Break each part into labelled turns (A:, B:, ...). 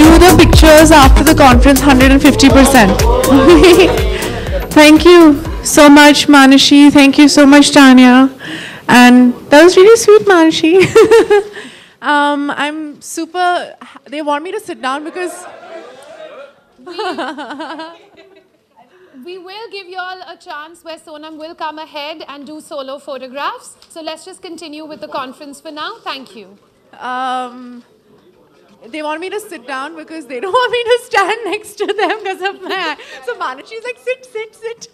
A: view the pictures after the conference 150%. Thank you so much, Manashi. Thank you so much, Tanya. And that was really sweet, Manashi. I'm super. They want me to sit down because.
B: We will give you all a chance where Sonam will come ahead and do solo photographs. So let's just continue with the conference for now. Thank you.
A: They want me to sit down because they don't want me to stand next to them because of my eye. So Manashi's like, sit, sit, sit.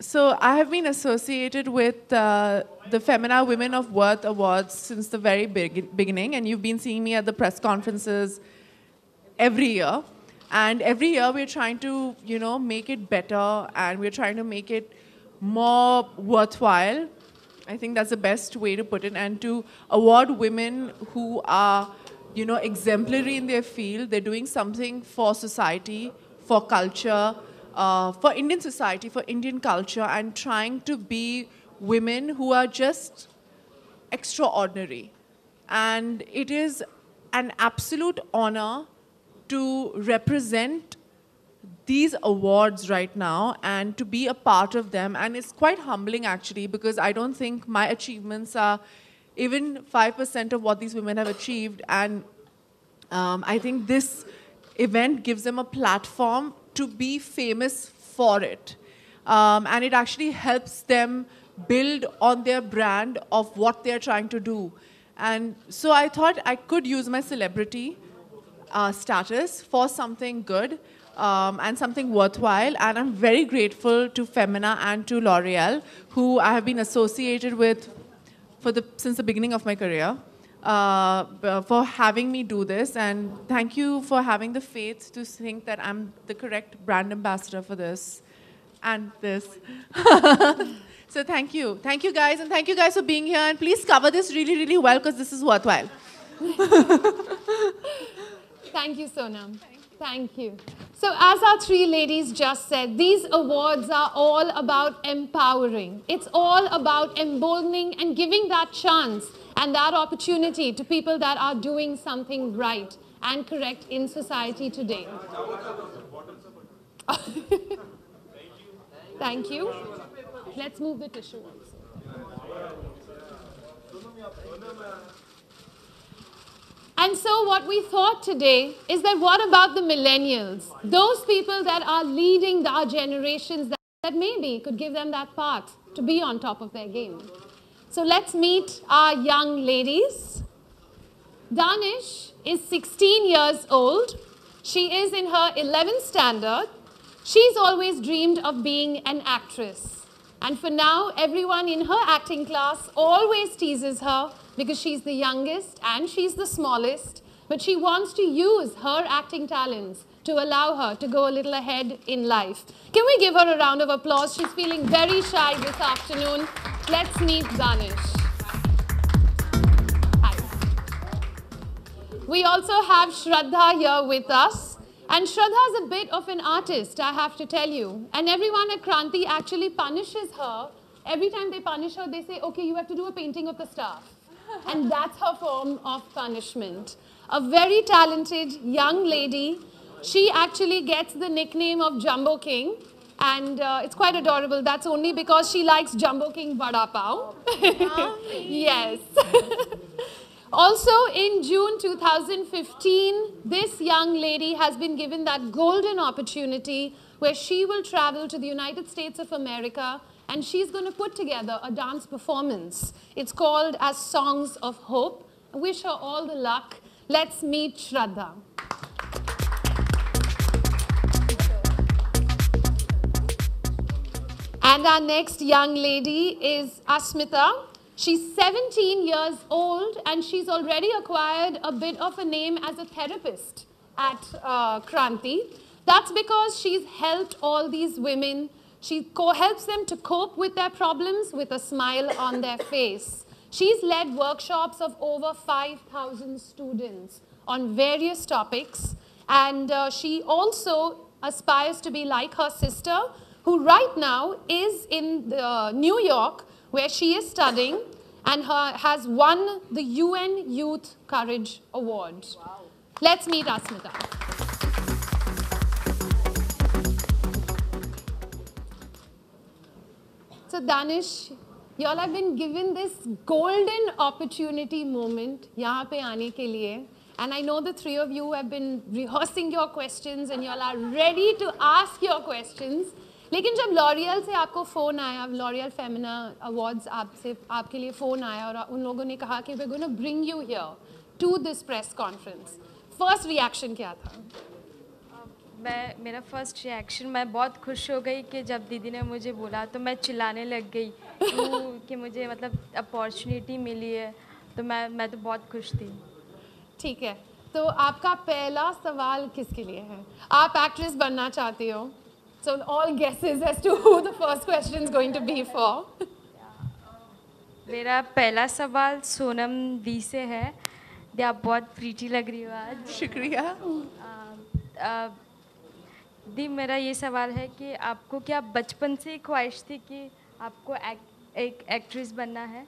A: So I have been associated with the Femina Women of Worth Awards since the very beginning, and you've been seeing me at the press conferences every year. And every year we're trying to, make it better, and we're trying to make it more worthwhile. I think that's the best way to put it, and to award women who are, exemplary in their field. They're doing something for society, for culture, for Indian society, for Indian culture, and trying to be women who are just extraordinary. And it is an absolute honor to represent these awards right now and to be a part of them. And it's quite humbling, actually, because I don't think my achievements are even 5% of what these women have achieved. And I think this event gives them a platform to be famous for it. And it actually helps them build on their brand of what they're trying to do. And so I thought I could use my celebrity status for something good and something worthwhile. And I'm very grateful to Femina and to L'Oreal, who I have been associated with since the beginning of my career, for having me do this. And thank you for having the faith to think that I'm the correct brand ambassador for this and this. So thank you. Thank you, guys. And thank you, guys, for being here. And please cover this really, really well, because this is worthwhile.
B: Thank you, Sonam. Thank you. So as our three ladies just said, these awards are all about empowering. It's all about emboldening and giving that chance and that opportunity to people that are doing something right and correct in society today. Thank you. Let's move the tissue also. And so what we thought today is that what about the millennials? Those people that are leading our generations that maybe could give them that path to be on top of their game. So let's meet our young ladies. Danish is 16 years old. She is in her 11th standard. She's always dreamed of being an actress. And for now, everyone in her acting class always teases her because she's the youngest and she's the smallest. But she wants to use her acting talents to allow her to go a little ahead in life. Can we give her a round of applause? She's feeling very shy this afternoon. Let's meet Danish. Hi. We also have Shraddha here with us. And Shraddha is a bit of an artist, I have to tell you. And everyone at Kranti actually punishes her. Every time they punish her, they say, okay, you have to do a painting of the staff. And that's her form of punishment. A very talented young lady. She actually gets the nickname of Jumbo King. And it's quite adorable. That's only because she likes Jumbo King Vada Pav. Yes. Also, in June 2015, this young lady has been given that golden opportunity where she will travel to the United States of America and she's going to put together a dance performance. It's called as Songs of Hope. I wish her all the luck. Let's meet Shraddha. And our next young lady is Asmita. She's 17 years old and she's already acquired a bit of a name as a therapist at Kranti. That's because she's helped all these women. She helps them to cope with their problems with a smile on their face. She's led workshops of over 5,000 students on various topics. And she also aspires to be like her sister, who right now is in New York, where she is studying, and has won the UN Youth Courage Award. Wow. Let's meet Asmita. So Danish, you all have been given this golden opportunity moment यहाँ पे आने के लिए. And I know the three of you have been rehearsing your questions and you all are ready to ask your questions. लेकिन जब L'Oréal से आपको phone आया, लॉरियल फेमिना अवार्ड्स आपसे आपके लिए फ़ोन आया और उन लोगों ने कहा कि we're going to bring you here to this press conference. First reaction क्या था?
C: मेरा फर्स्ट रिएक्शन, मैं बहुत खुश हो गई कि जब दीदी ने मुझे बोला तो मैं चिल्लाने लग गई कि मुझे मतलब अपॉर्चुनिटी मिली है, तो मैं तो बहुत खुश थी.
B: ठीक है, तो आपका पहला सवाल किसके लिए है? आप एक्ट्रेस बनना चाहती हो? So all guesses as to who the first question is going to be for.
C: मेरा पहला सवाल सोनम दी से है. दी, आप बहुत प्रीटी लग रही हो आज.
A: शुक्रिया.
C: दी, मेरा ये सवाल है कि आपको क्या बचपन से ख्वाहिश थी कि आपको एक एक्ट्रेस बनना है?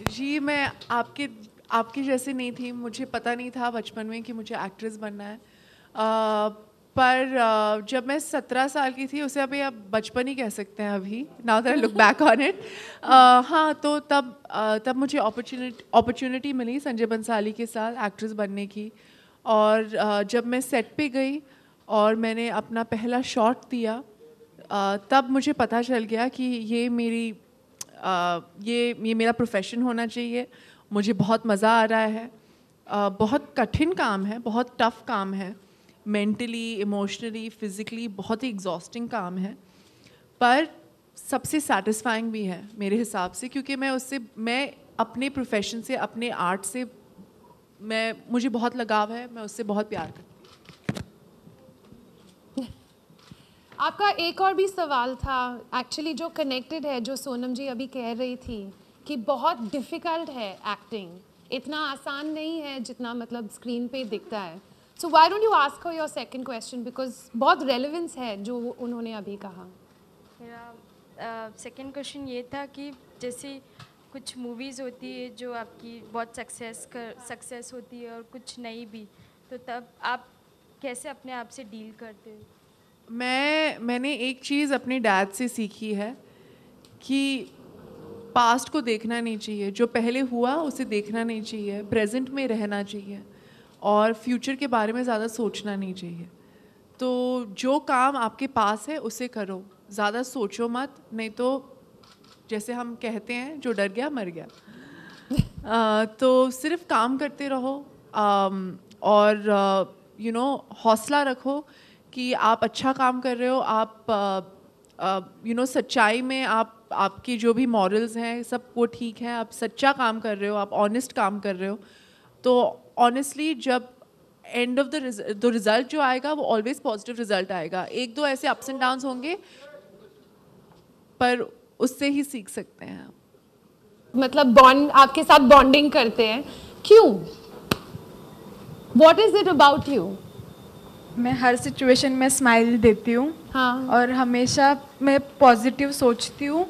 A: जी, मैं आपकी जैसे नहीं थी. मुझे पता नहीं था बचपन में कि मुझे एक्ट्रेस बनना है. पर जब मैं 17 साल की थी, उसे अभी आप बचपन ही कह सकते हैं अभी, now that I look back on it. हाँ, तो तब मुझे अपॉर्चुनिटी मिली संजय बंसाली के साथ एक्ट्रेस बनने की. और जब मैं सेट पे गई और मैंने अपना पहला शॉट दिया, तब मुझे पता चल गया कि ये मेरा प्रोफेशन होना चाहिए. मुझे बहुत मज़ा आ रहा है. बहुत कठिन काम है, बहुत टफ काम है, मेंटली, इमोशनली, फिज़िकली बहुत ही एग्जॉस्टिंग काम है, पर सबसे सेटिस्फाइंग भी है मेरे हिसाब से, क्योंकि मैं अपने प्रोफेशन से, अपने आर्ट से मुझे बहुत लगाव है. मैं उससे बहुत प्यार करती हूँ.
B: आपका एक और भी सवाल था एक्चुअली जो कनेक्टेड है, जो सोनम जी अभी कह रही थी कि बहुत डिफ़िकल्ट है एक्टिंग, इतना आसान नहीं है जितना मतलब स्क्रीन पे दिखता है. So why don't you ask her your second question, because बहुत relevance है जो उन्होंने अभी कहा.
C: मेरा सेकंड क्वेश्चन ये था कि जैसे कुछ मूवीज़ होती है जो आपकी बहुत सक्सेस होती है और कुछ नहीं भी, तो तब आप कैसे अपने आप से डील करते हो?
A: मैंने एक चीज़ अपने डैड से सीखी है कि पास्ट को देखना नहीं चाहिए, जो पहले हुआ उसे देखना नहीं चाहिए, प्रेजेंट में रहना चाहिए और फ्यूचर के बारे में ज़्यादा सोचना नहीं चाहिए. तो जो काम आपके पास है उसे करो, ज़्यादा सोचो मत, नहीं तो जैसे हम कहते हैं जो डर गया मर गया. तो सिर्फ काम करते रहो और हौसला रखो कि आप अच्छा काम कर रहे हो. आप सच्चाई में आपकी जो भी मॉरल्स हैं सब वो ठीक है, आप सच्चा काम कर रहे हो, आप ऑनेस्ट काम कर रहे हो. तो ऑनेस्टली जब एंड ऑफ द रिजल्ट जो आएगा वो ऑलवेज पॉजिटिव रिजल्ट आएगा. एक दो ऐसे अप्स एंड डाउन्स होंगे पर उससे ही सीख सकते हैं आप.
B: मतलब बॉन्ड, आपके साथ बॉन्डिंग करते हैं क्यों? What is it about you?
D: मैं हर सिचुएशन में स्माइल देती हूँ.
B: हाँ.
D: और हमेशा मैं पॉजिटिव सोचती हूँ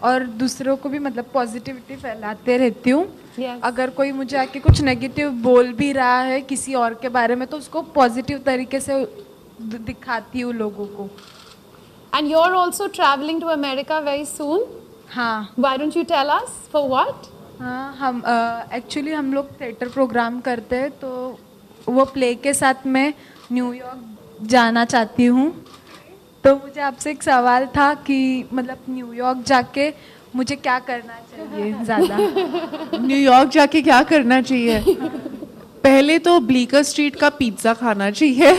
D: और दूसरों को भी मतलब पॉजिटिविटी फैलाते रहती हूँ.
B: Yes.
D: अगर कोई मुझे आके कुछ नेगेटिव बोल भी रहा है किसी और के बारे में तो उसको पॉजिटिव तरीके से दिखाती हूँ लोगों को.
B: And you're also traveling to America very soon?
D: हाँ.
B: Why don't you tell us for what?
D: हाँ, हम एक्चुअली हम लोग थिएटर प्रोग्राम करते हैं, तो वो प्ले के साथ मैं न्यूयॉर्क जाना चाहती हूँ. तो मुझे आपसे एक सवाल था कि मतलब न्यूयॉर्क जाके मुझे क्या करना चाहिए ज़्यादा?
A: न्यूयॉर्क जाके क्या करना चाहिए? पहले तो ब्लीकर स्ट्रीट का पिज़्ज़ा खाना चाहिए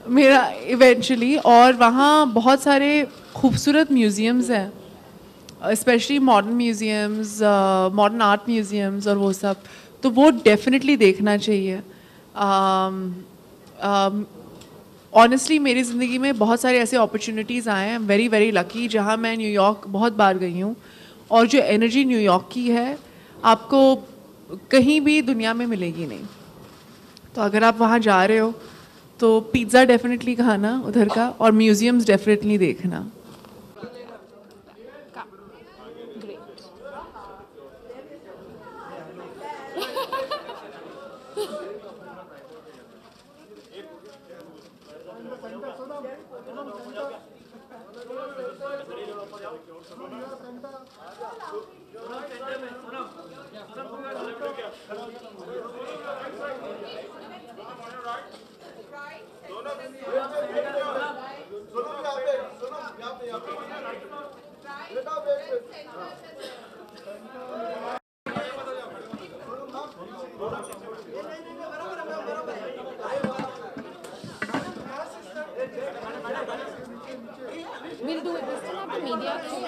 A: मेरा इवेंचुअली. और वहाँ बहुत सारे खूबसूरत म्यूज़ियम्स हैं, specially modern museums, modern art museums और वो सब, तो वो डेफिनेटली देखना चाहिए. ऑनेस्टली मेरी ज़िंदगी में बहुत सारे ऐसे अपॉर्चुनिटीज़ आए हैं. I am very very lucky जहाँ मैं न्यूयॉर्क बहुत बार गई हूँ. और जो एनर्जी न्यूयॉर्क की है आपको कहीं भी दुनिया में मिलेगी नहीं. तो अगर आप वहाँ जा रहे हो तो पिज़्ज़ा डेफिनेटली खाना उधर का और म्यूज़ियम्स डेफिनेटली देखना.
B: We'll do it. We still have the media Q&A.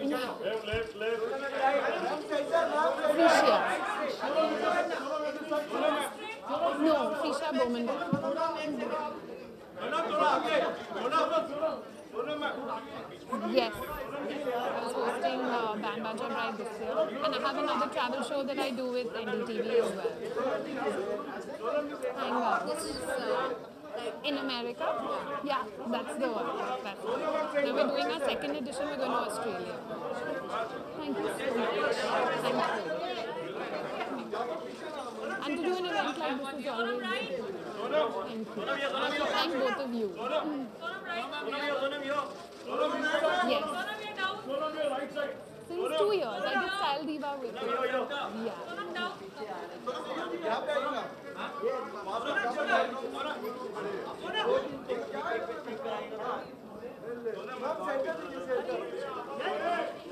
B: Yeah. Frisha. No, Frisha Bowman. Yes. I was hosting Band Baja Bride this year. And I have another travel show that I do with NDTV as well. Thank God. In America? Yeah, that's the one. That's the one. Now we're doing our second edition, we're going to Australia. Thank you so much. Thank you. And to do an event like this is always good. Thank you. Thank both of you. Yes. Since 2 years. I did Style Diva with you. Yeah.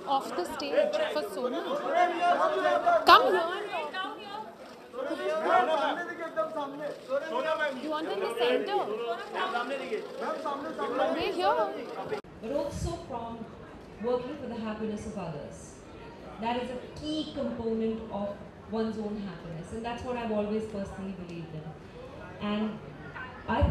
B: Off the stage for Sona. Come here. You want in the center? We're here.
E: But also from working for the happiness of others. That is a key component of one's own happiness, and that's what I've always personally believed in. And I think